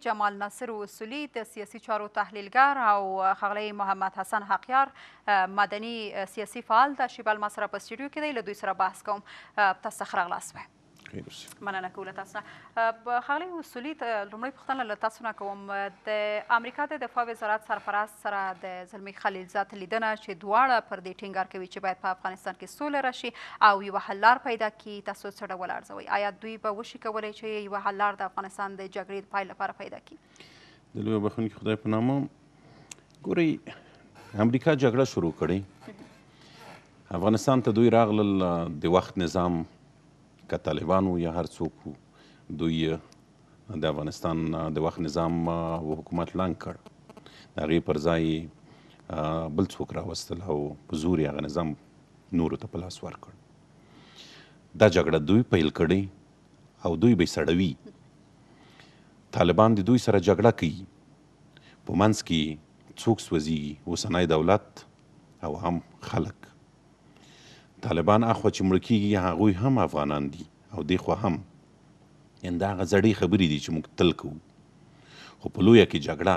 جمال ناصر اصولي د سیاسي چارو تحلیلګر او ښاغلی محمد حسن حقیار مدني سیاسي فعال د شیبه ما سره په سټوډیو کې دی له دوی سره بحث کوم تاسو څخه راغلاست مننه کوم له تاسو نه ښاغلی اصولي لومړی پوښتنه له تاسو نه کوم د امریکا د دفاع وزارت سرپرست سره د زلمي خلیلزاد لیدنه چې دواړه پر دې ټینګار کوي چې باید په افغانستان کې سوله راشي او یوه حل لار پیدا کړي تاسو څه ډول ارزوئ آیا دوی به وشي کولی چې یوه حل لار د افغانستان د جګړې د پای لپاره پیدا کړي د لوی بخښونکي خدای په نامه ګورئ امریکا جګړه شروع کړې افغانستان ته دوی راغلل د وخت نظام که طالبان وو یا هر څوک وو دوی د افغانستان د وخت نظام و حکومت لاندې کړ د هغې پر ځای بل څوک راوستل او په زور یې هغه نظام نورو ته په لاس ورکړ دا جګړه دوی پیل کړې او دوی به یې سړوي طالبان د دوی سره جګړه کوي په منځ کې څوک سوځېږي اوسنی دولت او هم خلک طالبان اخوا چې مړه کېږي هغوی هم افغانان دي او دې خوا هم یعنې دا هغه زړې خبرې دي چې موږ تل کوو خو په لویه کې جګړه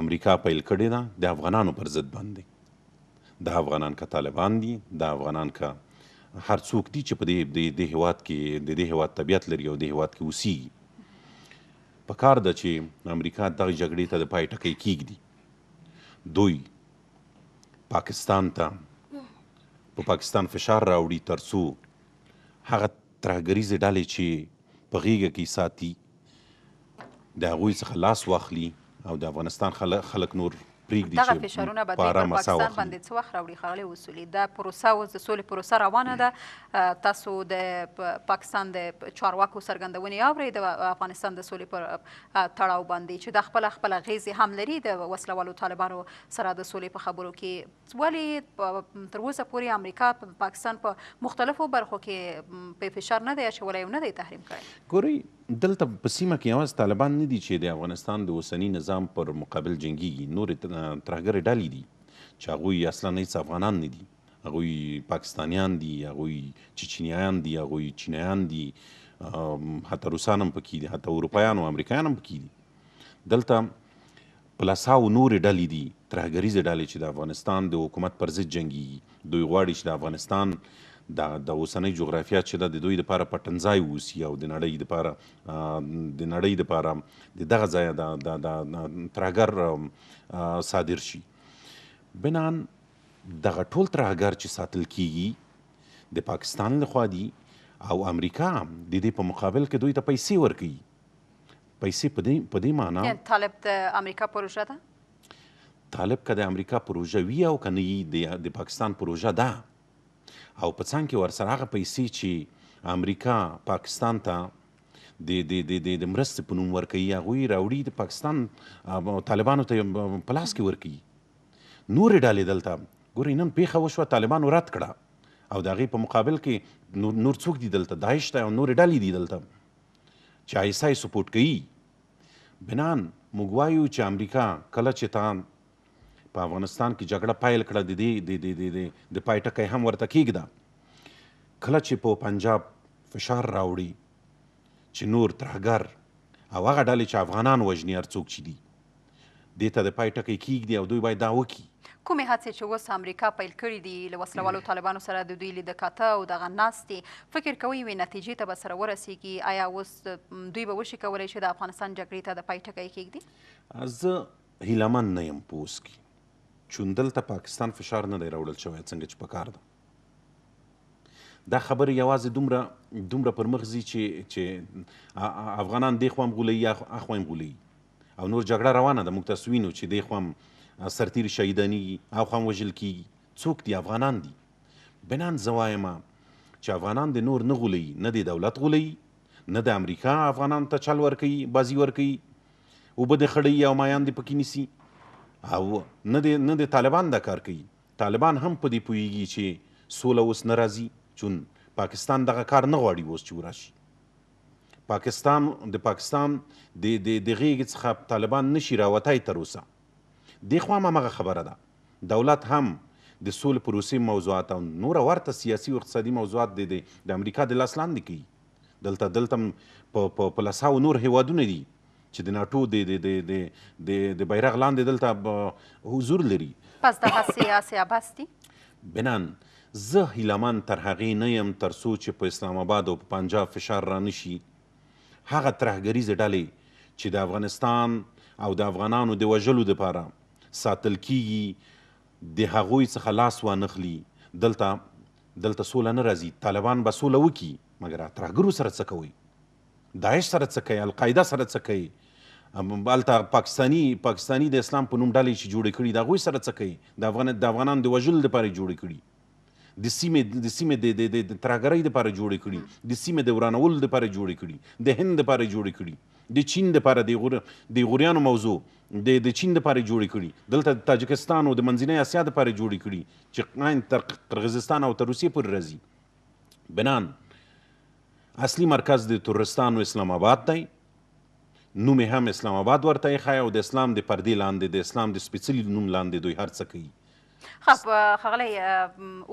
امریکا پیل کړې ده د افغانانو پر ضد باندې دا افغانان که طالبان دي دا افغانان که هر څوک دي چې په دې هېواد کې د دې هېواد طبیعت لري او دې هېواد کې اوسېږي په کار ده چې امریکا دغه جګړې ته د پای ټکی کېږدي دوی پاکستان ته په پاکستان فشار راوړي تر څو هغه ترهګریزې ډلې چې په غېږه کې ساتي د هغوی څخه لاس واخلي او د افغانستان خلک نور پرېږدي دغه فشارونه به دوی پر پاکستان باندې څه وخت راوړي ښاغلی اصولي دا پروسه اوس د سولې پروسه روانه ده تاسو د پاکستان د چارواکو څرګندونې اورئ د افغانستان د سولې پر تړاو باندې چې دا خپله غیزې هم لري د وسله طالبانو سره د سولې په خبرو کې ولې تر اوسه پورې امریکا په پاکستان په مختلفو برخو کې په فشار نه دی اچولی او نه دی تحریم کړی ګورئ دلته په سیمه کې یوازې طالبان نه دي چې د افغانستان د اوسني نظام پر مقابل جنګیږي نورې ترهګرې ډلې دي چې هغوی اصلا هېڅ افغانان نه دي هغوی پاکستانیان دي هغوی چچنیایان دي هغوی چینایان دي حتی روسان هم پکې دي حتی اروپایان او امریکایان هم پکې دي دلته په لساو نورې ډلې دي ترهګریزې ډلې چې د افغانستان د حکومت پر ضد جنګیږي دوی غواړي چې د افغانستان د اوسنۍ جغرافیه چې ده د دوی دپاره پټنځای واوسي او د نړۍ دپاره د دغه ځایه د ترهګر صادر شي بنان دغه ټول ترهګر چې ساتل کیږي د پاکستان لخوا دي او امریکا د دې په مقابل کې دوی ته پیسې ورکوي پیسې په دې معنا طالب د امریکا پروژه ده طالب که د امریکا پروژه وي او که نه وي د پاکستان پروژه ده او په څنګ کې ورسره هغه پیسې چې امریکا پاکستان ته د مرستې په نوم ورکوي هغوی راوړي د پاکستان طالبانو ته په لاس کې ورکوي نورې ډلې دلته ګورئ نن پیښه وشوه طالبانو رد کړه او د هغې په مقابل کې نور څوک دي دلته داعش ته او نورې ډلې دي دلته چې آیسا یې سپورټ کوي بنان موږ وایو چې امریکا کله چې تا په افغانستان کې جګړه پیل کړه د پای ټکی هم ورته کېږده کله چې په پنجاب فشار راوړي چې نور ترهګر او هغه ډلې چې افغانان وژني هر څوک چې دي دې ته د پای ټکی کېږدي او دوی باید دا وکړي کومې هڅې چې اوس امریکا پیل کړي دي له وسله والو طالبانو سره د دوی لیده کاته او دغه ناستې فکر کوئ یوې نتیجې ته به سره ورسیږي آیا اوس دوی به وشي کولی چې د افغانستان جګړې ته د پای ټکی کېږدي زه هیلهمن نه یم په اوس کې چون دلته پاکستان فشار نه دی راوړل شوی څنګه چې پکار ده دا خبرې یوازې دومره پر مخ ځي چې افغانان دې خوا هم غولوي اخوا هم غولوي او نور جګړه روانه ده موږ تاسو وینو چې دې خوا هم سرتیر شهیدانېږي اخوا هم وژل کېږي څوک دي افغانان دي بنان زه وایم چې افغانان د نور نه غولوي نه د دولت غولوي نه د امریکا افغانانو ته چل ورکوي بازي ورکوي اوبه د خړوي او مایان دې پکې نیسي او نه د طالبان دا کار کوي طالبان هم په دې پوهیږي چې سوله اوس نه راځي چون پاکستان دغه کار نه غواړي اوس چې وراشي پاکستان د غېږې څخه طالبان نشي راوتی تر اوسه دې خوا هم همغه خبره ده دولت هم د سولې پروسې موضوعات او نوره ورته سیاسي او اقتصادي موضوعات د امریکا د لاس لاندې کوي دلته په لساو نور هیوادونه دي چې د ناټو د بیرغ لاندې دلته حضور لري. پس دغه سیاسي بس دي بنان زه هیلهمن تر هغې نه یم تر څو چې په اسلام آباد او په پنجاب فشار را نشي هغه ترهګریزې ډلې چې د افغانستان او د افغانانو د وژلو دپاره ساتل کیږي د هغوی څخه لاس وانخلي. دلته سوله نه راځي. طالبان به سوله وکړي مګر ترهګرو سره څه کوئ؟ داعش سره څه کوي؟ القاعده سره څه کوي؟ هلته پاکستاني د اسلام په نوم ډلې چې جوړې کړي د هغوی سره څه کوي؟ د افغانانو د وژلو دپاره یې جوړې کړي، د سیمې د ترهګرۍ دپاره جوړې کړي، د سیمې د ورانولو دپاره جوړې کړي، د هند دپاره جوړې کړي، د چین دپاره د غوریانو موضوع د چین دپاره جوړې کړي، دلته د تاجکستان او د منځنۍ اسیا دپاره جوړې کړي چې تر قرغیزستان او تر روسیې پورې راځي. بنان اصلي مرکز د ترورستانو اسلام آباد دی، نوم یې هم اسلام آباد ورته ایښی او د اسلام د پردې لاندې د اسلام د سپېڅلي نوم لاندې دوی هر څه کوي. ښاغلی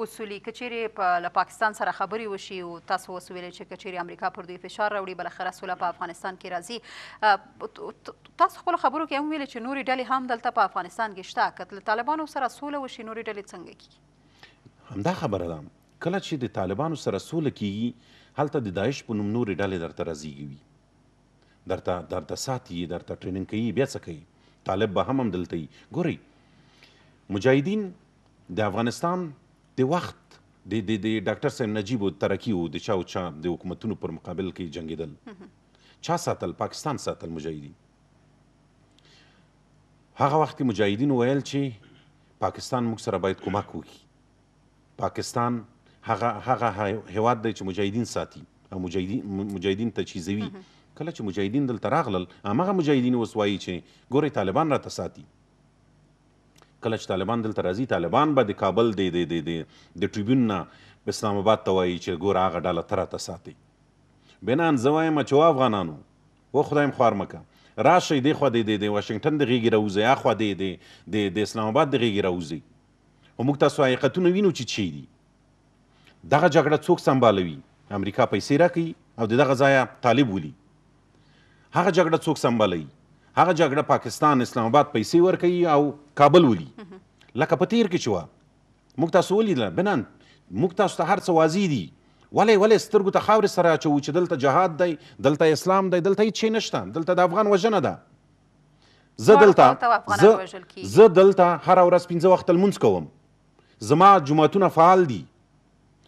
اصولي که چیرې له پاکستان سره خبرې وشي او تاسو اوس ویلې چې که چیرې امریکا پر دوی فشار راوړي بالاخره سوله په افغانستان کې راځي، تاسو خپلو خبرو کې هم ویلې چې نورې ډلې هم دلته په افغانستان کې شته، که له طالبانو سره سوله وشي نورې ډلې څنګه کیږي؟ همدا خبره ده. کله چې د طالبانو سره سوله کیږي هلته د داعش په نوم نورې ډلې درته رازیږي، درته ساتي، درته ټریننګ کوي، بیا څه کوي؟ طالب به هم دلته وي. ګورئ مجاهدین د افغانستان د وخت د ډاکټر صاحب نجیب ترکی و د چا د حکومتونو پر مقابل کې جنګېدل، چا ساتل؟ پاکستان ساتل مجاهدین. هغه وخت کې مجاهدین ویل چې پاکستان موږ سره باید کومک وکړي. پاکستان هغه هیواد دی چې مجاهدین ساتي او مجاهدین تجهیزوي. کله چې مجاهدین دلته راغلل همغه مجاهدین اوس وایي چې ګورئ طالبان راته ساتي. کله چې طالبان دلته راځي طالبان به د کابل د ټریبیون نه اسلام آباد ته وایي چې ګوره هغه ډله ته راته ساتي. بنان زه وایم چې افغانانو و خدایم خوار مکه راشئ دې خوا د واشنګټن د غېږې راوځئ، اخوا د اسلام آباد د غېږې راوځئ او موږ تاسو حقیقتونه وینو چې چی دي. دغه جګړه څوک سمبالوي؟ امریکا پیسې راکوي او د دغه ځایه طالب ولي. هغه جګړه څوک سمبالوي؟ هغه جګړه پاکستان اسلام آباد پیسې ورکوي او کابل ولي. لکه په تیر کې چې وه موږ تاسو ولیدله. بنان موږ تاسو ته هر څه واضح دي، ولې سترګو ته خاورې سره اچوو چې دلته جهاد دی، دلته اسلام دی، دلته هیڅ شی نشته، دلته د افغان وژنه ده. زه دلته هره ورځ 5 وخته لمونځ کوم، زما جوماتونه فعال دي،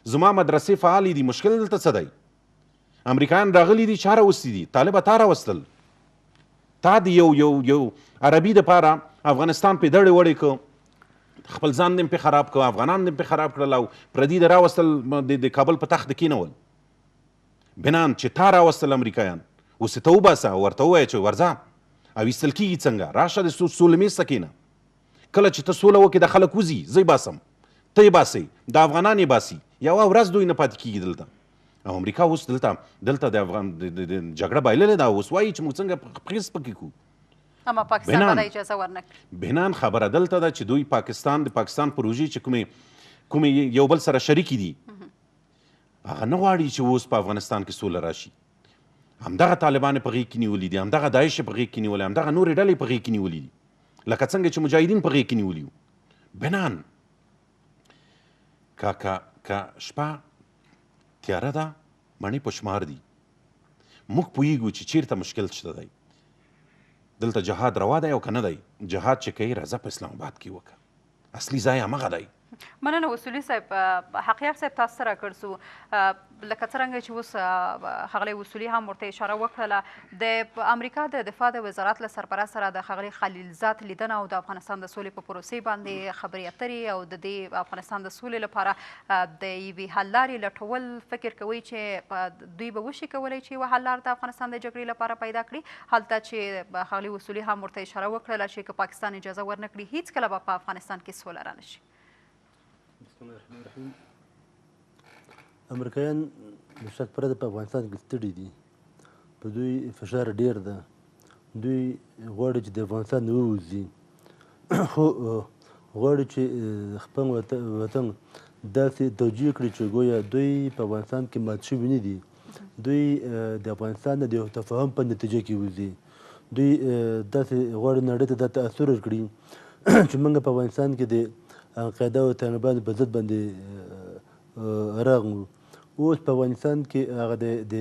زما مدرسې فعالې دي. مشکل دلته څه دی؟ امریکایان راغلي دي چې هره وستي دي، طالبه تا راوستل، تا د یو عربي دپاره افغانستان پې دړې وړې که خپل ځان دې پې خراب که، افغانان دې پې خراب کړل او پردي د راوستل د کابل په تخت کېنول. بنان چې تا راوستل امریکایان اوس یې ته وباسه او ورته ووایه چې ورځه او ایستل کېږي څنګه؟ راشه د سولې میز ته کښېنه. کله چې ته سوله وکړې د خلک وځي، زه یې باسم، ته یې باسئ، د افغانان یې باسي، یوه ورځ دوی نه پاتې کېږي دلته. او امریکا اوس دلته د افغان جګړه بایللې ده، اوس وایي چې موږ څنګه پخیز پکې کوو. اما پاکستان به دا اجازه ورنکړي. بنان خبره دلته ده چې دوی د پاکستان پروژې چې کومې یو بل سره شریکې دي هغه نه غواړي چې اوس په افغانستان کې سوله راشي. همدغه طالبان په غېږ کې نیولي دي، همدغه داعش په غېږ کې نیولي، همدغه نورې ډلې په غېږ کې نیولي دي، لکه څنګه چې مجاهدین په غېږ کې نیولي وو. بنان که شپه تیاره ده، مڼې په شمار دي، موږ پوهیږو چې چیرته مشکل شته دی. دلته جهاد روا دی او که نه دی؟ جهاد چې کوي راځه په اسلام آباد کې وکړه، اصلي ځای همغه دی. مننه اصولي صاحب. حقیار صاحب تاسو سره کړ سو لکه څرنګه چې اوس ښاغلی اصولي هم ورته اشاره وکړله، د امریکا د دفاع د وزارت له سرپرست سره د ښاغلي خلیلزاد لیدنه او د افغانستان د سولې په پروسې باندې خبرې اترې او د دې افغانستان د سولې لپاره د یوې حل لارې لټول فکر کوئ چې دوی به وشي کولی چې یوه حل لار د افغانستان د جګړې لپاره پیدا کړي، هلته چې ښاغلي اصولي هم ورته اشاره وکړله چې که پاکستان اجازه ورنه کړي هیڅکله به په افغانستان کې سوله رانه شي. بسم الله الرحمن الرحیم. امریکایان د شک پرته په افغانستان کې ستړي دي، په دوی فشار ډیر ده، دوی غواړي چې د افغانستان نه ووځي، خو غواړي چې خپل وطن داسې توجیه کړي چې ګویا دوی په افغانستان کې مات شوي نه دي، دوی د افغانستان د یو تفاهم په نتیجه کې وځي. دوی داسې غواړي نړۍ ته دا تاثر ورکړي چې موږ په افغانستان کې د القاعده او طالبانو په ضد باندې راغلو. اوس په افغانستان کې هغه د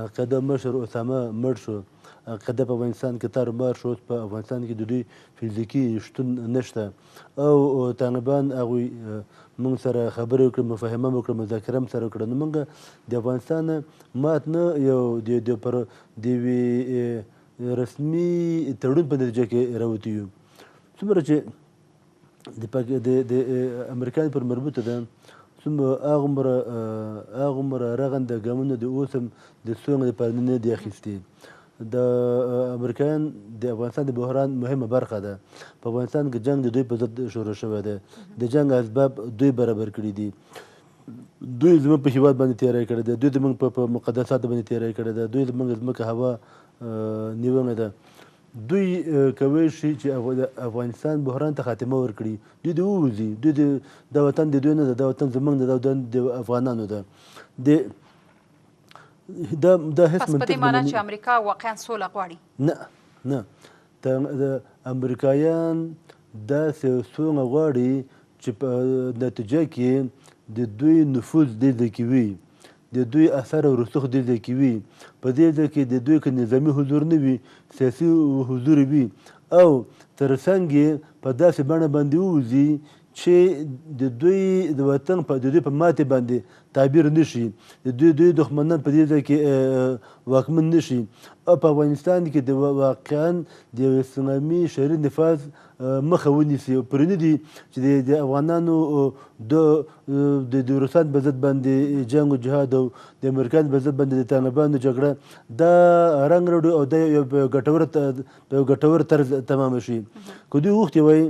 القاعده مشر اسامه مړ شو، القاعده په افغانستان کې تارومار شو. اوس په افغانستان کې د دوی فزیکي شتون نشته او طالبان هغوی موږ سره خبرې وکړې، مفاهمه مو وکړه، مذاکره هم سره وکړه. نو موږ د افغانستان مات نه یو پر د یوې رسمي تړون په نتیجه کې راوتي یو. څومره چې د امریکا پر مربوطه ده څومره هغومره رغنده ګامونه د اوس هم د سویل لپاره نه دي اخیستي. د امریکایان د افغانستان د بحران مهمه برخه ده. په افغانستان کې جنګ د دوی په ضد شروع شوی دی. د جنګ اسباب دوی برابر کړي دي. دوی زموږ په هېواد باندې تیاری کړی دی، دوی زموږ په مقدساتو باندې تیاری کړی دی، دوی زموږ ځمکه هوا نیولې ده. دوی کولی شي چې افغانستان بحران ته خاتمه ورکړي. دوی دې ووځي، دوی دا وطن د دوی نه ده، دا وطن زموږ نه ده، دا وطن د افغانانو ده. دا هیڅ پس په دې معنی چې امریکا واقعا سوله غواړي؟ نه، د امریکایان داسې سوله غواړي چې په نتیجه کې د دوی نفوذ ډېر ځای کې وي، د دوی اثر او رسوخ ډېر ځای کې وي. په دې ځای کې د دوی که نظامي حضور نه وي، سیاسي حضور وي او تر څنګ یې په داسې بڼه باندې ووځي چې د دوی د وطن د دوی په ماتې باندې تعبیر نشي، د دوی دښمنان په دې ځای کې واکمن نشي. او په افغانستان کې د واقعا د یو اسلامي شرعي نفاذ مخه ونیسي او پرې نه دي چې د افغانانو د روسان په ضد باندې جنګ او جهاد او د امریکایانو په ضد باندې د طالبانو جګړه دا رنګ راوړي او دا یو ګټور طرز تمامه شي. که دوی غوښتي وای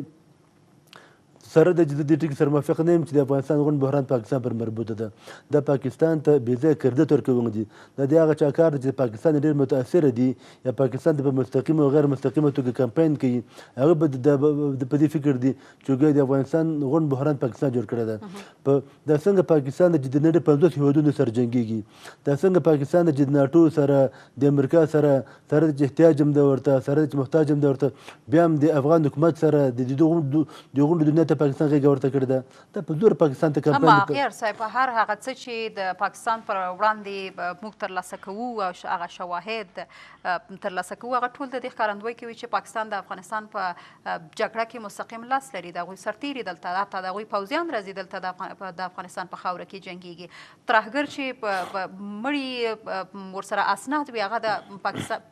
سره د دې ټکي سره موافق نه یم چې د افغانستان غونډ بحران پاکستان پر مربوطه ده. دا پاکستان ته بې ځایه کردیت ورکوونکی دي. دا د هغه چا کار دی چې پاکستان ډېر متاثره دي یا پاکستان ته په مستقیمه او غیر مستقیمه توګه کمپاین کوي. هغه به په دې فکر دي چې د افغانستان غونډ بحران پاکستان جوړ کړی ده. دا څنګه پاکستان د نړۍ 50 هېوادونو سره جنګېږي؟ دا څنګه پاکستان د ناټو سره د امریکا سره چې احتیاج هم ده ورته، سره چې محتاج هم ده ورته، بیا هم د افغان حکومت سره د غونډو دنیا ته پاکستان غېږه ورته کړې ده. دا په زور پاکستان ته کمپاین اما غیر صاحب هر هغه څه چې د پاکستان پر وړاندې موږ ترلاسه کوو او هغه شواهد ترلاسه کوو هغه ټول د دې ښکارندویي کوي چې پاکستان د افغانستان په جګړه کې مستقیم لاس لري. د هغوی سرتیري دلته، حتی د هغوی پوځیان راځي دلته د افغانستان په خاوره کې جنګېږي. ترهګر چې مړي ورسره اسناد وي هغه د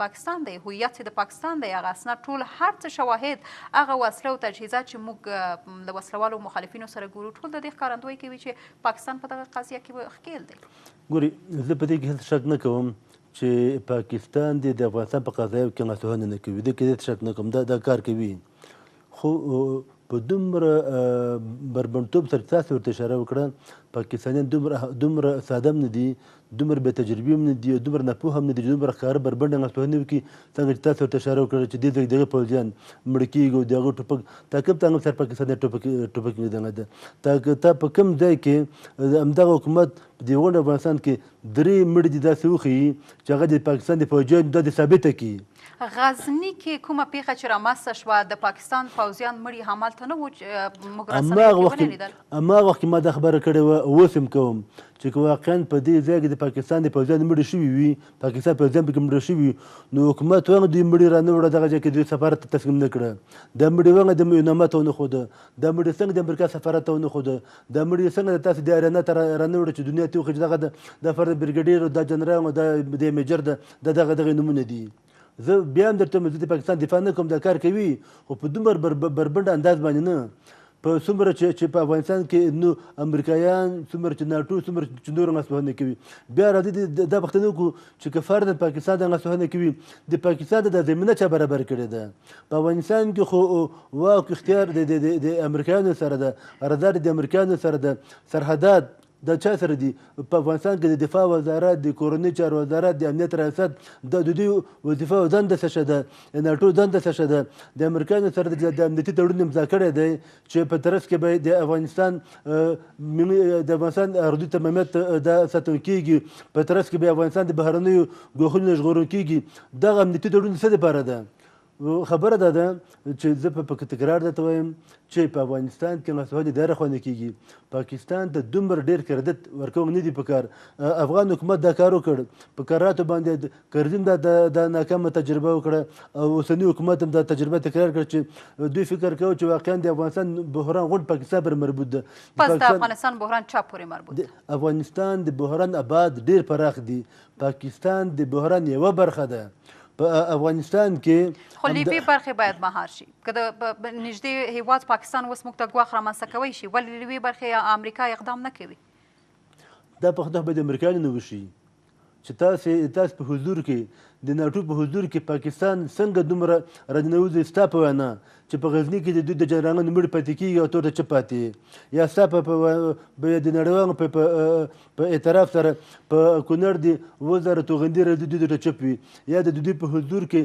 پاکستان دی، هویت چې د پاکستان دی، هغه اسناد ټول هر څه شواهد هغه وسله او تجهیزات چې موږ د وسلوالو مخالفینو سره ګورو ټول د دې ښکارندویي کوي چې پاکستان په دغه قضیه کې ښکیل دی. ګوري زه په دې کې هېڅ شک نه کوم چې پاکستان د افغانستان په قضایو کې لاسوهنه نه کوي. دې کې هېڅ شک نه کوم، دا کار کوي. خو په دومره بربنډتوب سره تاسو ورته اشاره وکړه، پاکستانیان دومره ساده هم نه دي، دومره بې تجربې هم نه دي، دومره ناپوه هم نه دي، دومره ښکاره بربنډه لاسوهنې وکړي. څنګه چې تاسو ورته اشاره وکړه چې دې دغه پوځیان مړه کېږي او د هغه ټوپک تا کوم څنګه سره پاکستاني ټوپک لیدلی ده؟ تا په کوم ځای کې همدغه حکومت په دې غونډ افغانستان کې 3 مړي دي داسې وښیي چې هغه د پاکستان د پوځیانو دا د ثابته کړي. غزني کې کومه پیښه چې رامنځته شوه د پاکستان پوځیان مړي همالته نه وو چې موږ هماغه وخت کې ما دا خبره کړې وه، اوس هم کوم چې که واقعا په دې ځای کې د پاکستان د پوځیان مړي شوي وي، پاکستان پوځیان پکې مړه شوي وي، نو حکومت وغه دوی مړي رانه وړه دغه ځای کې دوی سفارت ته تسلیم نه کړه. دا مړي وغه د یوناما ته ونه ښوده، دا مړي څنګه د امریکا سفارت ته ونه ښوده، دا مړي څنګه د تاسو د اریانا ته رانه وړه چې دنیا ته وښیي چې دغه د فرد برګډیر دا جنرال دا د میجر د دغه نومونه دي. زه بیا هم درته زه د پاکستان دفاع نه کوم، دا کار کوي خو په دومره بربنډ انداز باندې نه. په څومره چې په افغانستان کې نو امریکایان، څومره چې ناټو، څومره چې نور لاسوهنه کوي، بیا راځي دا پوښتنه وکړو چې که فرد پاکستان د لاسوهنه کوي، د پاکستان د زمینه چا برابر کړې ده؟ په افغانستان کې خو واک اختیار د امریکایانو سره ده، قرارداد د امریکایانو سره ده، سرحدات دا چا سره دي په افغانستان کې د دفاع وزارت د کورنۍ چارو وزارت د امنیت ریاست د دوی وظیفه او دنده څه شی ده ناټو دنده څه شی ده د امریکایانو سره د امنیتي تړون امضا کړی دی چې په ترڅ کې به د افغانستان ارضي تمامیت دا ساتل کېږي په ترڅ کې به افغانستان د بهرنیو ګواښونو نه ژغورل کېږي دغه امنیتي تړون څه دپاره ده خبره دا ده چې زه په تکرار درته وایم چې په افغانستان کې مسؤلیت اداره خوانده کېږي پاکستان ته دومره ډېر کردت ورکول نه دي پکار افغان حکومت دا کار وکړ په قراراتو باندې کرزین دا ناکامه تجربه وکړه او اوسني حکومت هم دا تجربه تکرار کړه چې دوی فکر کوي چې واقعا د افغانستان بحران غونډ پاکستان پورې مربوط ده پس د افغانستان بحران چا پورې مربوط ده افغانستان د بحران ابعاد ډېر پراخ دي پاکستان د بحران یوه برخه ده په افغانستان کې خو لویې برخې باید مهار شي که د نږدې هیواد پاکستان اوس موږ ته ګواښ رامنځته کوی شي ولې لویې برخې امریکا اقدام نه کوي دا په خطه به د امریکایانو نه وشي چې تاسو په حضور کې د ناټو په حضور کې پاکستان څنګه دومره ردنوځي ستا په وینا چې په غزني کې د دوی د جنرالانو مړي پاتې کېږي او تور ته چپ پاتې یا ستا د نړیوالو په اعتراف سره په کونړ د 2000 توغندي دوی ته چپ وي یا د دوی په حضور کې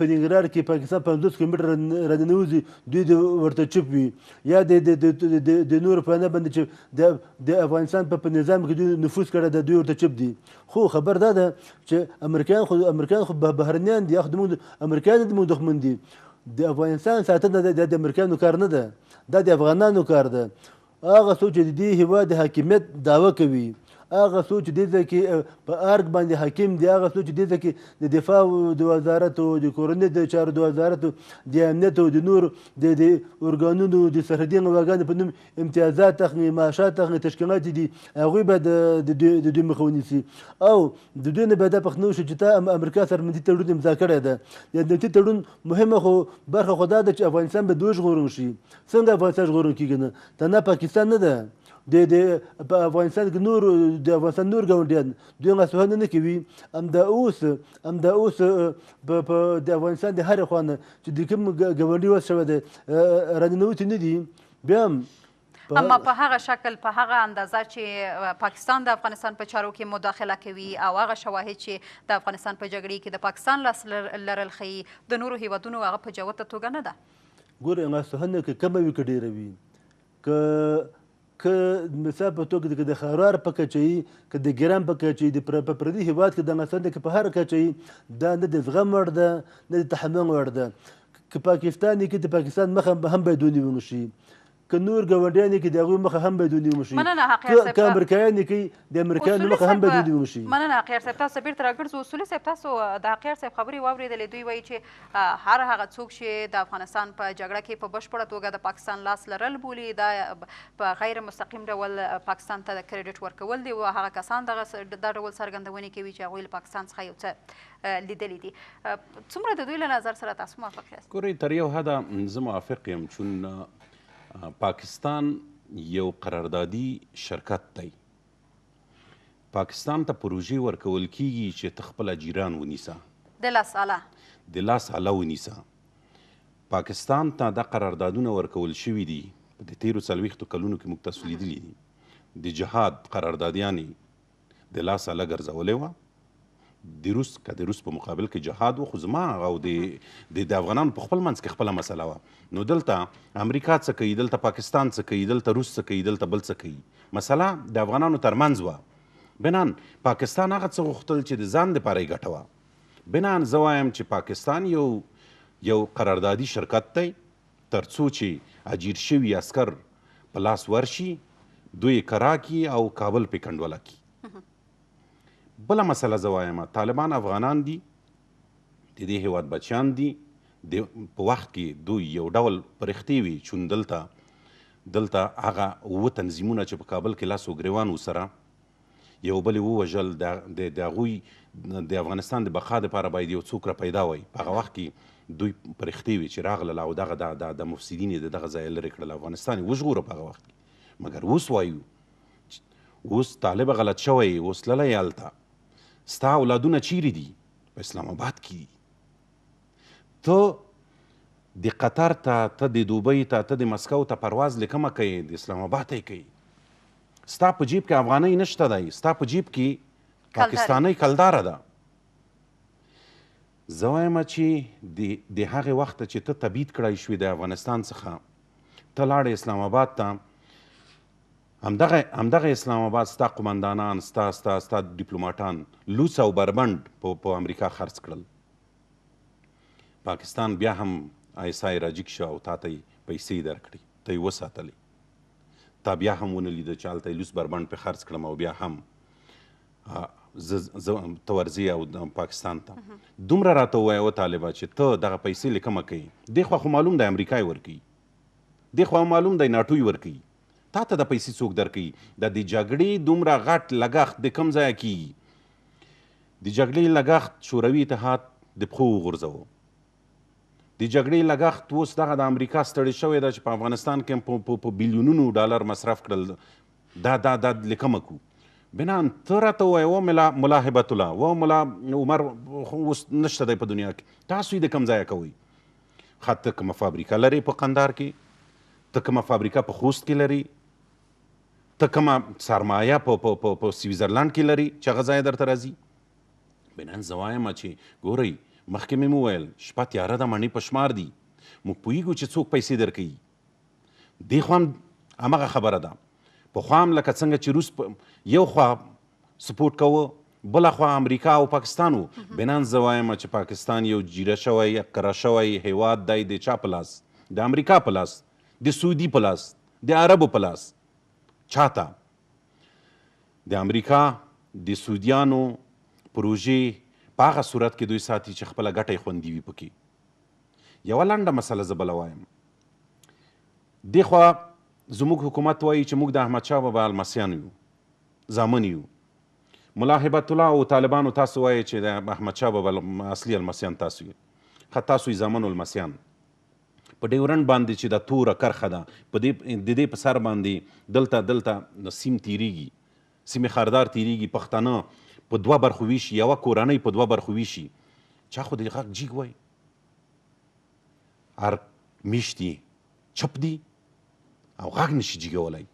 په ننګرهار کې پاکستان 50 کیلومتره ردنوځي دوی ورته چپ وي یا د نورو په نه باندې چې د افغانستان په نظام کې دوی نفوذ کړی د دوی ورته چپ دي خو خبر دا ده چې امریکایان خو بهرنیان دي امریکایان زموږ دښمن دي د افغانستان ساتنه د امریکایانو کار نه ده دا د افغانانو کار ده هغه څوک چې د دې هېواد د حاکمیت دعوه کوي هغه څوک چې دې ځای کې په ارګ باندې حاکم دي هغه څوک چې دې ځای کې د دفاع د وزارت او د کورنۍ د چارو د وزارت د امنیت او د نورو د ارګانونو د سرحدي قواګانو په نوم امتیازات اخلي معاشات اخلي تشکیلات دي هغوی به د دوی مخه ونیسي او د دوی نه به دا پوښتنه وشي چې تا امریکا سره امنیتي تړون امضا کړی ده د امنیتي تړون مهمه خو برخه خو دا ده چې افغانستان به دوی ژغورل شي څنګه افغانستان ژغورل کېږي نه تنها پاکستان نه ده په افغانستان کې د افغانستان نور ګاونډیان دوی هغه سوهنه نه کوي همدا اوس د افغانستان د هرې خوا نه چې د کوم ګاونډي وس شوی دی راننوتي نه دي بیا هم اما په هغه شکل په هغه اندازه چې پاکستان د افغانستان په چارو کې مداخله کوي او هغه شواهد چې د افغانستان په جګړې کې د پاکستان لاس لرل ښیي د نورو هیوادونو هغه په جوته توګه نه ده ګورې هغه سوهنه که کمه وي که ډېره وي که مثال په توګه د خروار په کچه وي که د ګرام په کچه وي په پردي هېواد کې د افغانستان کې په هر کچه وي دا نه د زغم وړ ده نه د تحمل وړ ده که پاکستان کې د پاکستان مخه هم باید ونیول شي که نور ګاونډیان کې د هغوی مخه هم باید ونیول شي که امریکایان کې د امریکایانو مخه هم باید ونیول شي مننه حقیار صاحب تاسو بیرته راګرځو اصولي صاحب تاسو د حقیار صاحب خبرې واورېدلې دوی وایي چې هر هغه څوک چې د افغانستان په جګړه کې په بشپړه توګه د پاکستان لاس لرل بولي دا په غیر مستقیم ډول پاکستان ته د کریډټ ورکول دي او هغه کسان دا ډول څرګندونې کوي چې هغوی له پاکستان څخه یو څه لیدلي دي څومره د دوی له نظر سره تاسو موافق یاست ګورئ تر یو حده زه موافق یم چون پاکستان یو قراردادي شرکت دی پاکستان ته پروژې ورکول کیږي چې ته خپله جیران ونیسه د لاس اله ونیسه پاکستان ته دا قراردادونه ورکول شوي دي په د تیرو 40 کلونو کې موږ تاسو لیدلي دي د جهاد قراردادیانې د لاس اله ګرځولې وه د روس په مقابل کې جهاد و خو زما هغه او د افغانانو په خپل منځ کې خپله مسله وه نو دلته امریکا څه کوي دلته پاکستان څه کوي دلته روس څه کوي دلته بل څه کوي مسله د افغانانو ترمنځ وه بنان پاکستان هغه څه غوښتل چې د ځان دپاره یې ګټه وه بنان زه وایم چې پاکستان یو قراردادي شرکت دی تر څو چې اجیر شوي عسکر په لاس ورشي دوی کرا کی او کابل پې کنډوله کی بله مسله زه وایم طالبان افغانان دي د دې هېواد بچیان دي په وخت کې دوی یو ډول پرښتې وي چون دلته هغه 7 تنظیمونه چې په کابل کې لاس و ګریوان ورسره یو بل یې ووژل د هغوی د افغانستان د بقا دپاره باید یو څوک را پیدا وی په هغه وخت کې دوی پرښتې وي چې راغلل او دغه د مفسدین یې د دغه ځایه لرې کړل افغانستان یې وژغوره په هغه وخت کې مګر اوس وایو اوس طالب غلط شوی اوس تللی هلته ستا اولادونه چیرې دي په اسلام آباد کې دي ته د قطر ته د دوبۍ ته د مسکو ته پرواز له کومه کوې د اسلام آباد ته یې کوي ستا په جیب کې افغانۍ نشته دی، ستا په جیب کې پاکستانۍ کلداره ده. زه وایم چې د هغې وخته چې ته تبعید کړی شوې د افغانستان څخه، ته لاړې اسلام آباد ته، همدغه اسلام آباد ستا قمندانان، ستا ډیپلوماټان لوڅ او بربنډ په امریکا خرڅ کړل. پاکستان بیا هم ISI راجګ شو او تا ته یې پیسې درکړي، ته یې وساتلې. تا بیا هم ونه لیده چې هلته یې لوڅ بربنډ پې خرڅ کړم او بیا هم ته ورځې او پاکستان ته. دومره راته ووایه و طالبه چې ته دغه پیسې له کومه کوې؟ دې خوا خو معلوم دی امریکا یې ورکوي، دې خوا معلوم دی ناټو یې ورکوي، تا ته د پیسې څوک درکوي؟ د دې جګړې دومره غټ لګښت د کوم ځایه کیږي؟ د جګړې لګښت شوروي اتحاد د پښو وغورځوه. د جګړې لګښت اوس دغه د امریکا ستړی شوی ده چې په افغانستان کې په بیلیونونو ډالر مصرف کړل. دا له کومه کو؟ بنان ته راته ووایه و ملا هبت الله و ملا عمر اوس نشته دی په دنیا کې، تاسو یې د کوم ځایه کوئ؟ ښه ته کومه فابریکه لرې په قندهار کې؟ ته کومه فابریکه په خوست کې لري؟ ته کومه سرمایه په سویزرلند کې لري چې هغه ځای درته راځي؟ بنان زه وایم چې ګورئ، مخکې مې وویل شپه تیاره ده، مڼې په شمار دي، موږ پوهېږو چې څوک پیسې درکوي. دې خوا هم همغه خبره ده. پخوا هم لکه څنګه چې روس یو خوا سپورټ کوه، بله خوا امریکا او پاکستان و. بنان زه وایم چې پاکستان یو جیره شوی قره شوی هیواد دی د چا په لاس؟ د امریکا په لاس، د سعودي په لاس، د عربو په لاس. چاته؟ د امریکا د سعودیانو پروژې په هغه صورت کې دوی ساتي چې خپله ګټه یې خوندي وي پکې. یوه لنډه مسله زه بله وایم. دې خوا زموږ حکومت وایي چې موږ د احمدشاه بابا المسیان یو، زامن یو. ملا هبت الله او طالبانو تاسو وایي چې د احمدشاه بابا اصلي المسیان تاسو یې، ښه تاسو یې زامن المسیان. په ډیورنډ باندې چې دا توره کرښه ده، د دې په سر باندې دلته سیم تیریږي، سیمې خاردار تیریږي، پښتانه په دوه برخو ویشي، یوه کورنۍ په دوه برخو ویشي. چا خو د غږ جیګ وایي، هر میشت یې چپ دي او غږ نشي جیګولی.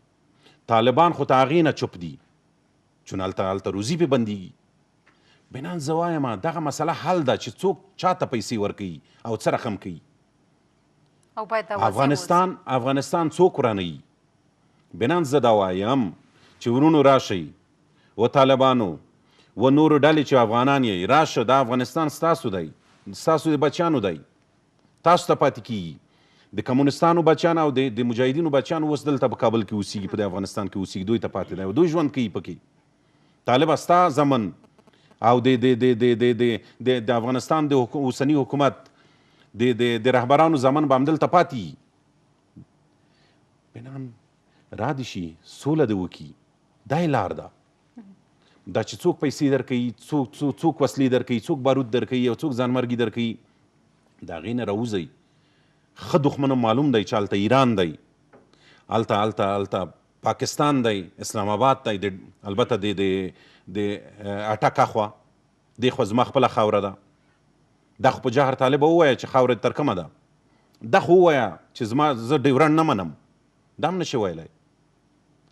طالبان خو ته هغې نه چپ دي چون هلته روزي پې بندېږي. بنان زه وایم دغه مسله حل ده چې څوک چاته پیسې ورکوي او څه رقم کوي. افغانستان څوک ورانوي؟ بنان زه دا وایم چې ورونو راشئ، و طالبانو و نورو ډلې چې افغانان یې، راشه دا افغانستان ستاسو دی، ستاسو د بچیانو دی، تاسو ته پاتې کیږي. د کمونستانو بچیان او د مجاهدینو بچیان اوس دلته په کابل کې اوسیږي، په افغانستان کې اوسیږي، دوی ته پاتې دی او دوی ژوند کوي پکې. طالبه ستا زمن او د افغانستان د اوسني حکومت د رهبرانو زمن به همدلته پاتې. بنان را دې شي سوله دې وکړي، دا یې لار ده. دا چې څوک پیسې درکوي، څوک وسلې درکوي، څوک بارود درکوي او څوک ځانمرګي درکوي، د هغې نه راوځئ. ښه دښمن معلوم دی چې هلته ایران دی، هلته پاکستان دی، اسلام آباد دی، البته د اټک اخوا دې خوا زما خپله خاوره ده. دا خو په جهر طالبه ووایه چې خاوره دې تر کومه ده. دا خو ووایه چې زه ډیورنډ نه منم، دا هم نشي ویلی،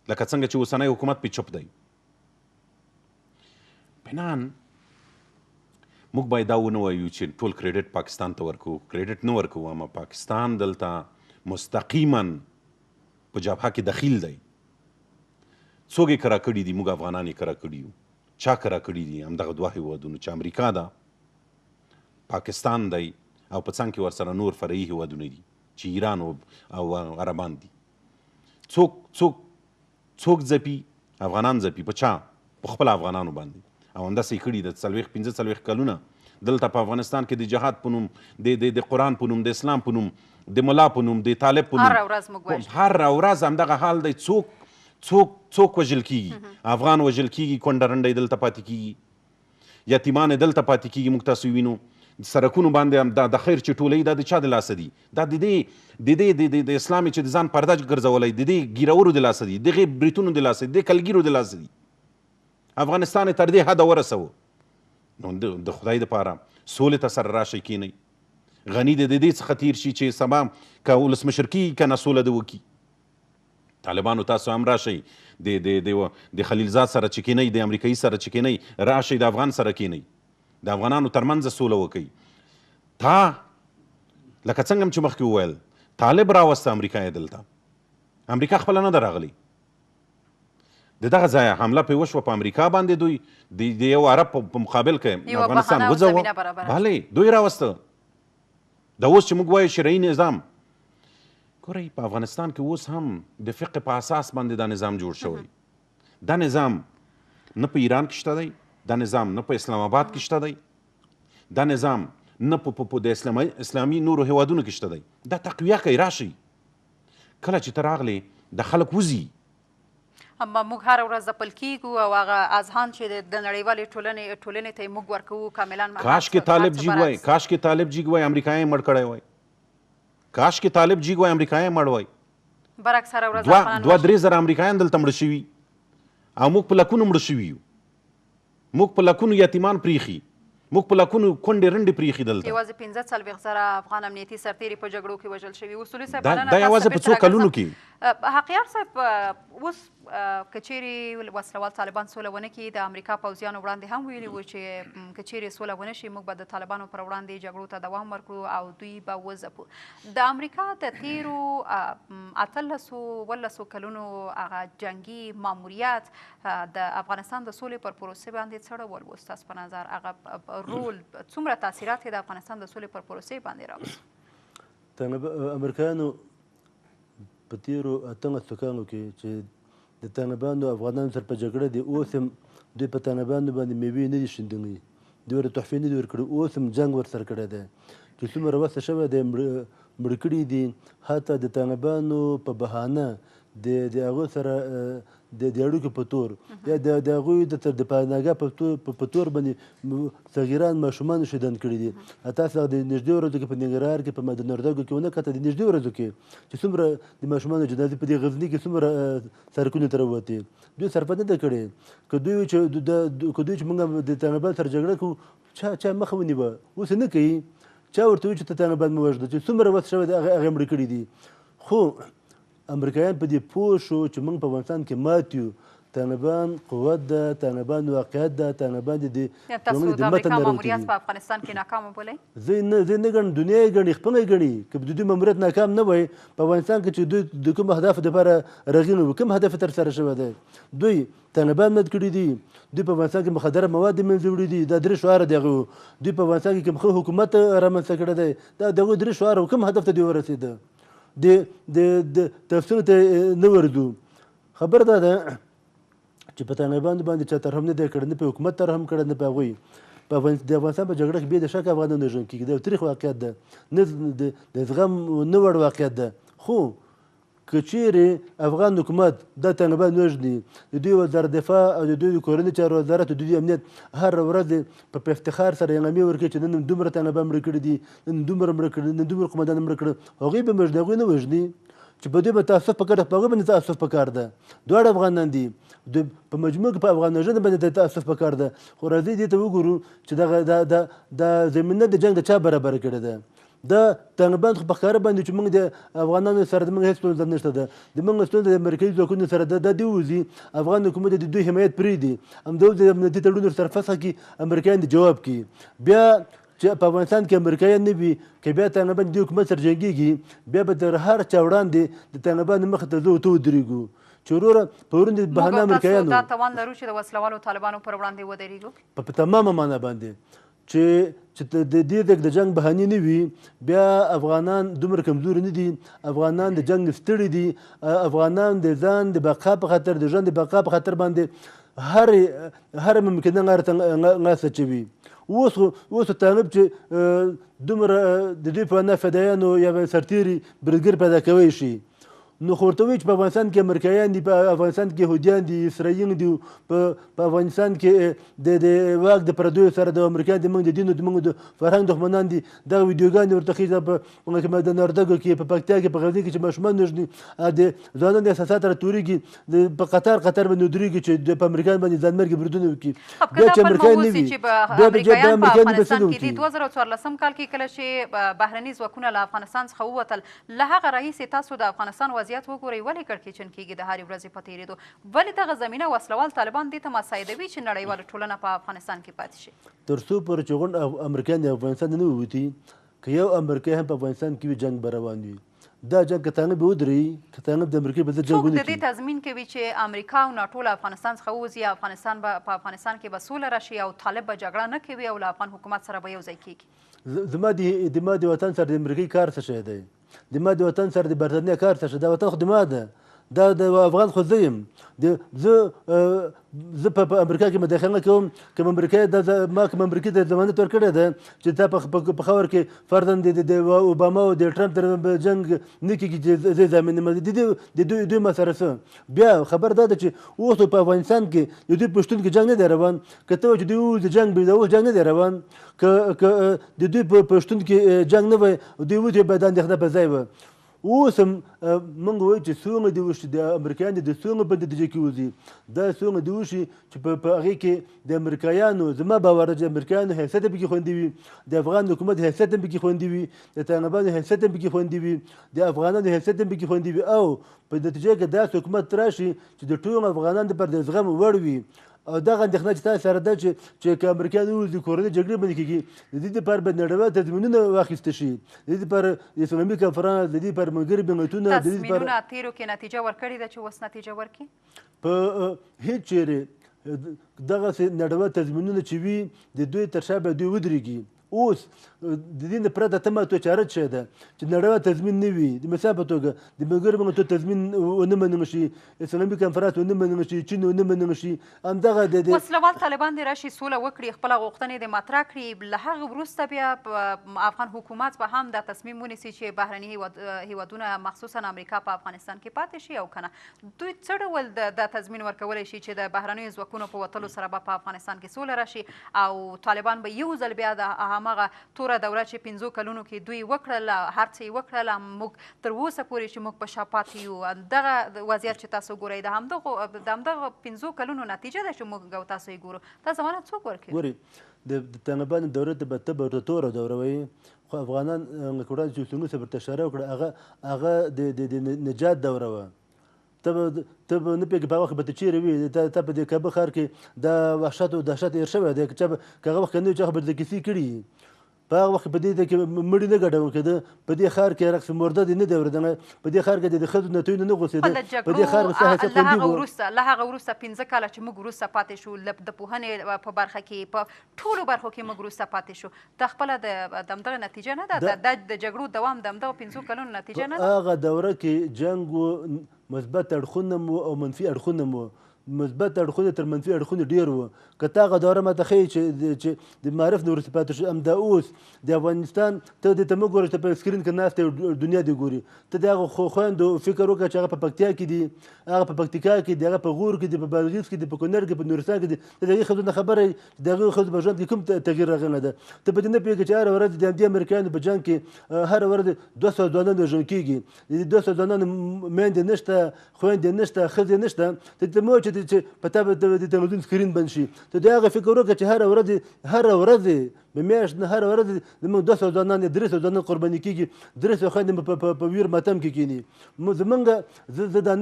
لکه څنګه چې اوسنی حکومت پې چپ دی. بنان موږ باید دا ونه وایو چې ټول کریډټ پاکستان ته ورکو. کریډټ نه ورکو، اما پاکستان دلته مستقیما په جبهه کې دخیل دی. څوک یې کرا کړي دي؟ موږ افغانان یې کرا کړي یو. چا کرا کړي دي؟ همدغه دوه هیوادونو چې امریکا ده، پاکستان دی، او په څنګ کې ورسره نور فرعي هیوادونه دي چې ایران او عربان دي. څوک ځپي؟ افغانان ځپي. په چا؟ په خپل افغانانو باندې. او همداسې یې کړي د 45 کلونه دلته په افغانستان کې د جهاد په نوم، د قرآن په نوم، د اسلام په نوم، د ملا په نوم، د طالب په نوم، هر ورځ همدغه حال دی. څوک وژل کیږي؟ افغان وژل کیږي، کونډه رنډه دلته پاتې کیږي، یتیمان دلته پاتې کیږي. موږ تاسو وینو سرکونو باندې د خیر چې ټولوي، دا د چا د لاسه دي؟ دا د اسلامي چې د ځان پرده ګرځولی، د دې ګیرورو د لاسه دي، دغې بریتونو د لاسه دي، د کلګیرو د لاسه دي. افغانستان تر دې حده ورسوه. نو د خدای دپاره سولې ته سره راشئ، کینئ. غني د دې څخه تیر شي چې سبا که ولسمشر کیږي که نه سوله ده وکړي. طالبانو تاسو هم راشئ د خلیلزاد سره چې کینئ د امریکایي سره چې کینئ راشئ د افغان سره کینئ د افغانانو ترمنځ سوله وکئ تا لکه څنګه هم چې مخکې وویل طالب راوسته امریکا یې دلته امریکا خپله نه ده راغلی د دغه ځایه حمله پرې وشوه په امریکا باندې دوی د یو عرب په مقابل کې افغانستان وځوه بلې دوی راوسته دا اوس چې موږ وایو شرعي نظام ګورئ په افغانستان کې اوس هم د فقه په اساس باندې دا نظام جوړ شوی دا نظام نه په ایران کې شته دی دا نظام نه په اسلام آباد کې شته دی دا نظام نه په د اسلامي نورو هیوادونو کې شته دی دا تقویه کوي راشي کله چې ته راغلی د خلک وځي اما موږ هره ورځ ځپل کیږو او هغه اذهان چې د نړیوالې ټولنې ته یې موږ ورکوو کاملا کاشکې طالب جیګ وای کاشکې طالب جیګ وای امریکایي مړ کړی وای کاشکې طالب جیګ وای امریکایي مړ وای برعکس هره ورځ 2-3 زره امریکایان دلته مړه شوي او موږ په لکونو مړه شوي یو موږ په لکونو یتیمان پریښي موږ په لکونو کونډې رنډې پریښي دلته یوازې 45 زره افغان امنیتي سرتیري په جګړو کې وژل شوي اصولي صاحب دا یوازې په څو کلونو کې حقیار صاحب اوس که چیرې وسلوال طالبان سوله ونه کړي د امریکا پوځیانو وړاندې هم ویلي وو چې که چیرې سوله ونه شي موږ به د طالبانو پر وړاندې جګړو ته دوام ورکړو او دوی به وځپو د امریکا د تیرو 18 کلونو هغه جنګي ماموریت د افغانستان د سولې پر پروسې باندې څه ډول و ستاسو په نظر هغه رول څومره تاثیرات یې د افغانستان د سولې پر پروسې باندې راوست امریکایانو په تیرو 18 کالو کې چې د طالبانو افغانانو سره په جګړه دي اوس هم دوی په طالبانو باندې میوې نه دي شیندلي دوی ورته تحفې نه دي ورکړي اوس هم جنګ ورسره کړی دی چې څومره وسه شوی دی مړه کړي دي حتی د طالبانو په بهانه د هغوی سره د اړیکو په تور یا د هغوی د پناهګاه په تور باندې صغیران ماشومان شهیدان کړي دي تاسو د نږدې ورځو کې په ننګرهار کې په مدن وردګو کې ونه کته د نږدې ورځو کې چې څومره د ماشومانو جنازې په دې غزني کې څومره سړکونو ته راوتې دوی صرفه نه ده کړې که دوی چې موږ د طالبان سره جګړه کوو چا مخه ونیوه اوس نه کوي چا ورته وایي چې ته طالبان مه وژنه چې څومره وس شوی دی هغه مړه کړي دي خو امریکایان په دې پوه شو چې موږ په افغانستان کې مات یو طالبان قوت ده طالبان واقعیت ده طالبان د تاسو د امریکا ماموریت په افغانستان کې ناکامه بولئ زه نه ګڼم دنیا یې ګڼي خپله یې ګڼي که د دوی ماموریت ناکام نه وای په افغانستان کې چې دوی د کوم اهدافو دپاره رغین وو کوم هدف یې ترسره شوی دی دوی طالبان مات کړي دي دوی په افغانستان کې مخدره مواد منځه وړي دي دا 3 شعار دي هغه دوی په افغانستان کې کوم ښه حکومت رامنځته کړی دی دا دغه 3 شعار کوم هدف ته دوی ورسېده د تفسیر ته نه ورځو خبر دا ده چې په طالبانو باندې چا ترحم نه دی کړی نه په حکومت ترحم کړی نه په هغوی د افغانستان په جګړه کې بې د شک افغانان نه ژوند کېږي دا تریخ واقعیت ده نه د زغم نه وړ واقعیت ده خو که چیرې افغان حکومت دا طالبان وژني د دوی وزارت دفاع او د دوی کورني چارو وزارت او د دوی امنیت هر ورځ په افتخار سره اعلامیه ورکوي چې نن دومره طالبان مړه کړي دي نن دومره مړه کړي نن دومره قومندان مړه کړي هغوی به وژني هغوی نه وژني چې په دوی به تعصب پکار ده په هغوی باندې تعصب پکار ده دواړه افغانان دي په مجموع کې په افغان وژنه باندې تعصب پکار ده خو راځئ دې ته وګورو چې دا زمینه د جنګ د چا برابره کړې ده دا طالبان خو په ښکاره باندې چې موږ د افغانانو سره د موږ هېڅ ستونزه نشته ده د موږ ستونزه د امریکایي ځواکونو سره ده دا دې وځي افغان حکومت د دوی حمایت پرېږدي همدغه د امنیتي تړونونو سره فسخ کړي امریکایان د جواب کړي بیا چې په افغانستان کې امریکایان نه وي که بیا طالبان د حکومت سره جنګېږي بیا به د هر چا وړاندې د طالبانو مخې ته زه ورته ودرېږو چې وروره په وړاندې بهانه امریکایانو دا توان لرو چې د وسلوالو طالبانو پر وړاندې ودرېږو په تمامه معنا باندې چې د دې د جنګ بهانې نه وي بیا افغانان دومره کمزوري نه دي افغانان د جنګ ستړي دي افغانان د ځان د بقا په خاطر د ژوند د بقا په خاطر باندې هر ممکنه غاړه اچوي اوس طالب چې دومره د دوی په نه فدایانو یا سرتیري بریدګر پیدا کوی شي نو خو ورته وایي چې په افغانستان کې امریکایان دي په افغانستان کې یهودیان دي اسرائیل دي په افغانستان کې د واک د پردیو سره د امریکایان د موږ د دین او د موږ د فرهنګ دښمنان دي دغه ویډیوګانې ورته خېږي په مدن وردګو کې په پکتیا کې په غزني کې چې ماشومان وژني د ځوانان د احساسات راټورېږي په قطار باندې ودرېږي چې په امریکایان باندې ځانمرګي بریدونه وکړي بیا چې امریکایان نه وي بیا په افغانستان کې د 2014 کال کې کله چې بهرني ځواکونه له افغانستان څخه ووتل له هغه راهیسې تاسو د افغانستان وضعیت وګورئ ولې کړکېچن کیږي د هرې ورځې په تېرېدو ولې دغه زمینه وسلوال طالبان دې ته مساعدوي چې نړیواله ټولنه په افغانستان کې پاتې شي تر څو پورې چې غونډ امریکایان د افغانستان نه ووتي که یو امریکایي هم په افغانستان کې وي جنګ به روان وي دا جنګ که تانه به ودرېږي که تانه د امریکا په ضد جنګ ونه څوک د دې تضمین کوي چې امریکا او ناټو له افغانستان څخه ووځي افغانستان به په افغانستان کې به سوله راشي او طالب به جګړه نه کوي او له افغان حکومت سره به یو ځای کېږي زما د وطن سره د امریکایي کار څه شی دی زما د وطن سره د برټانیې کار څه شی دا وطن خو زما ده دا د افغان خو زه یم زه په امریکا کې مداخله کوم کوم امریکایي ما کوم امریکایي ته ضمانت ورکړې ده چې تا په خاور کې فرضاً د اوباما او د ټرمپ تر جنګ نه کېږي چې زه ضامن د دوی ما سره څه بیا خبر دا ده چې اوس په افغانستان کې د دوی پښتون کې جنګ نه دی روان که ته چې دوی اوس د جنګ د اوس جنګ نه دی روان که د دوی په پښتون کې جنګ نه وای دوی اوس به د اندېښنه په ځای وه اوس هم موږ وایو چې څومره دې وشي د امریکایان د څومره په نتیجه کې وځي دا څومره دې وشي چې په هغې کې د امریکایانو زما باور د امریکایانو حیثیت هم پکې خوندي وي د افغان حکومت حیثیت هم پکې خوندي وي د طالبانو حیثیت هم پکې خوندي وي د افغانانو حیثیت هم پکې خوندي وي او په نتیجه کې داسې حکومت راشي چې د ټولو افغانانو لپاره د زغم وړ وي او دغه اندېښنه چې تاسو سره ده چې که امریکایان ووځي کورنۍ جګړې باندې کېږي د دې لپاره باید نړیوال تضمینونه واخیسته شي د دې لپاره اسلامي کنفرانس د دې لپاره ملګري ملتونه تضمینونه تېرو کې نتیجه ورکړې ده چې اوس نتیجه ورکړي په هېڅ چیرې دغسې نړیوال تضمینونه چې وي د دوی تر شا به دوی ودرېږي اوس د دې نه پرته ته ماته چاره څه ده چې نړیوال تضمین نه وي د مثال په توګه د ملګرو ملتونو تضمین ونه منل شي اسلامي کنفرانس ونه منل شي چین ونه منل شي همدغه د وسلوال طالبان دې راشي سوله وکړي خپله غوښتنې دې مطرح کړي له هغه وروسته بیا افغان حکومت به هم دا تصمیم ونیسي چې بهرني هیوادونه مخصوصا امریکا په افغانستان کې پاتې شي او که نه دوی څه ډول دا تضمین ورکولی شي چې د بهرنیو ځواکونو په وتلو سره به په افغانستان کې سوله راشي او طالبان به یو ځل بیا د همغه توره دوره چې 5 کلونو کې دوی وکړل هر څه یې وکړل موږ تر اوسه پورې چې موږ په شا پاتې یو دغه وضعیت چې تاسو ګورئ د همدغه 5 کلونو نتیجه ده چې موږ او تاسو یې ګورو دا ضمانت څوک ورکوي ګورئ د طالبانو دوره ته به توره دوره وایي خو افغانان وړاندې چې اوسني صبر ته اشاره وکړه هغه د نجات دوره وه ته به نه پوهېږې په هغه وخت به ته چېرې وي ته په دې کابل ښار کې د وحشت او دهشت تېر شوی دی که هغه وخت که نه وي چې هغه به د کیسې کړي په هغه وخت په دې کې مړي نه ګډول کېده په دې ښار کې رقص مرده دې نه دی اورېدلی په دې ښار کې د ښځو نتویونه نه غوڅېده په دې ښار کې له هغه وروسته 15 کاله چې موږ وروسته پاتې شو د پوهنې په برخه کې په ټولو برخو کې موږ وروسته پاتې شو دا خپله د همدغه نتیجه نه ده د جګړو دوام د همدغه 5 کلونو نتیجه نه ده هغه دوره کې جنګ و مثبت اړخونه مو او منفي اړخونه مو مثبت اړخونه تر منفي اړخونه ډېر وو که تا هغه دوره ماته ښیي چې د معرف نه وروسته پاتې شو همدا اوس د افغانستان ته دې ته مه ګوره چې په سکرین کې ناست یې دنیا دې ګوري ته د هغه خویندو فکر وکړه چې هغه په پکتیا کې دي هغه په پکتیکا کې دي هغه په غور کې دي په بادغیس کې دي په کونړ کې په نورستان کې دي ته د هغې ښځو نه خبره یې چې د هغې ښځو په ژوند کې کوم تغییر راغلی ده ته په دې نه پوهېږې چې هره ورځ د همدې امریکایانو په جنګ کې هره ورځ 200 ځوانان وژل کېږي د 200 ځوانانو میندې نشته خویندې نشته ښځې نشته ته مه وایه چې په تا به د تلویزیون سکرین بند شي ته د هغه فکر وکړه چې هره ورځ به میاشت نه هره ورځ زموږ 200 ځوانان 300 ځوانان قرباني کېږي 300 خویندې په ویر ماتم کې کښېني زمونږ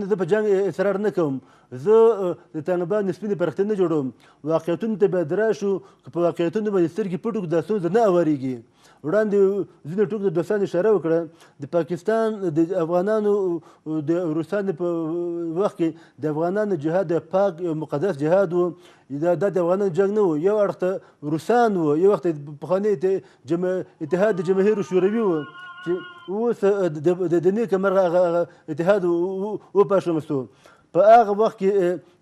زه په جنګ اصرار نه کوم زه د طالبانو سپینې پرختې نه جوړوم واقعیتونو ته باید راشو که په واقعیتونو باندې سترګې پټ کړو دا ستونزه نه اوارېږي وړاندې ځینې ټوکو د دوستانو اشاره وکړه د پاکستان د افغانانو د روسانو په وخت کې د افغانانو جهاد د پاک مقدس جهاد و دا د افغانانو جنګ نه و یو اړخ ته روسان و یو وخت پخوانی اتحاد د جماهیر شوروي و چې اوس د نیکه مرغه اتحاد وپاشلمستو په هغه وخت کې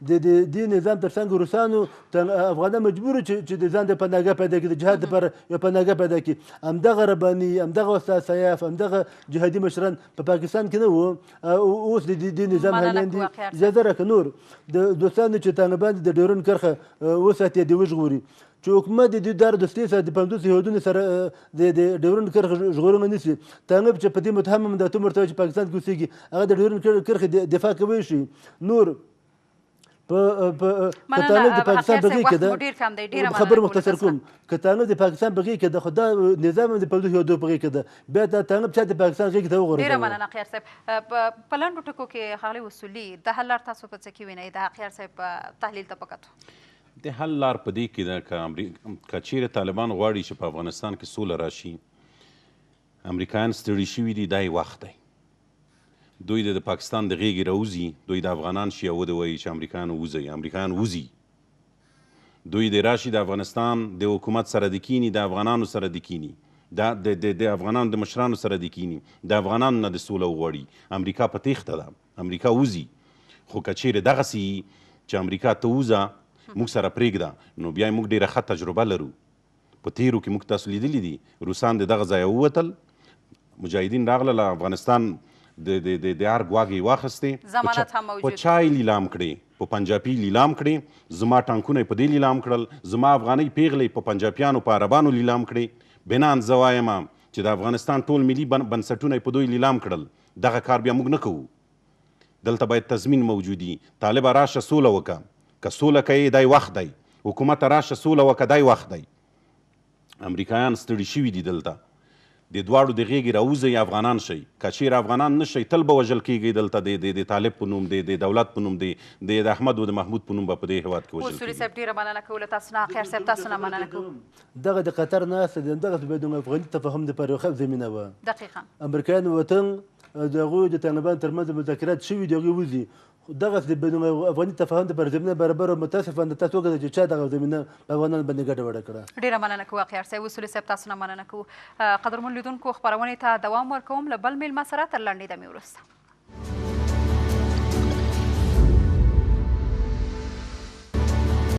د دې نظام تر څنګ روسانو افغانان مجبور چې د ځان د پناهګاه پیدا کړي د جهاد لپاره یو پناهګاه پیدا کړي همدغه رباني همدغه استاد سیاف همدغه جهادي مشران په پاکستان کې نه وو اوس د دې نظام هلندي اجازه راکړه نور د دوستانو چې طالبان د ډیورنډ کرښه وساتي د وژغوري چې حکومت د دې دار دوستۍ سره د 50 هیوادونو سره د ډیورنډ کرښه ژغورنه نیسي طالب چې په دې متهم د اتو مرتبه چې پاکستان کې اوسېږي هغه د ډیورنډ کرښې دفاع کولی شي نور په طالب د پاکستان بغیر کې ده خبر مختصر کوم که طالب د پاکستان بغیر کې ده خو دا نظام د پردو هیوادو بغیر کې ده بیا دا طالب چا د پاکستان غېږې ته وغورځوه. ډېره مننه خیار صاحب. په لنډو ټکو کې ښاغلي اصولي د حل لار تاسو په څه کې وینئ؟ د خیار صاحب تحلیل ته په کتو د حل لار په دې کې ده که چیرې طالبان غواړي چې په افغانستان کې سوله راشي، امریکایان ستړي شوي دي، دا یې وخت دی. دوی د پاکستان د غېږې راوځي، دوی د افغانان شي او ودوایي چې امریکایان ووځئ، امریکایان وځي. دوی د راشي د افغانستان د حکومت سره د کینی، د افغانانو سره د کینی، د افغانانو د مشرانو سره د کینی، د افغانانو نه د سوله وغواړي. امریکا په تیښته ده، امریکا وځي. خو که چیرې دغسې چې امریکا ته وځه موږ سره پرېږده، نو بیا موږ ډېره ښه تجربه لرو. په تیرو کې موږ تاسو لیدلي دي روسان د دغه ځایه ووتل، مجاهدین راغله، افغانستان د هر ګواګ یې واخیستې، ضمانت هم موجود، په چا یې لیلام کړې، په پنجابي لیلام کړې، زما ټانکونه یې په دې لیلام کړل، زما افغانۍ پیغلې په پنجابیانو په عربانو لیلام کړې. بنان زه وایم چې د افغانستان ټول ملي بنسټونه یې په دوی لیلام کړل. دغه کار بیا موږ نه کوو. دلته باید تضمین موجودي. طالبه راشه سوله وکړه، که سوله کوې دی وخت دی، حکومت راشه سوله وکړه دی وخت دی. امریکایان ستړي شوي دي دلته، د دواړو د غېږې راوځئ، افغانان شئ. که چیرې افغانان نه شئ تل به وژل کېږئ دلته د طالب په نوم، د دولت په نوم، د احمد و د محمود په نوم به په دې هېواد کې وژل کېږي. اصولي صاحب ډېره مننه کوو له تاسو نه. خیر صاحب تاسو نه مننه کوو. دغه د قطر ناسته د دغه باید د افغاني تفاهم دپاره یو ښه زمینه وه. دقیقا امریکایان وطن د هغوی د طالبانو ترمنځ مذاکرات شوي دي، هغوی وځي. دغسې د بین افغاني تفاهم دپاره زمینه برابره. متاسفانه تاسو وګورئ چې چا دغه زمینه په افغانانو باندې ګډه وډه کړه. ډېره مننه کوو خیار صاحب. اصولي صاحب تاسو نه مننه کوو. قدرمن لیدونکو خپرونې ته دوام ورکوم له بل میلمه سره تر لنډې دمې وروسته.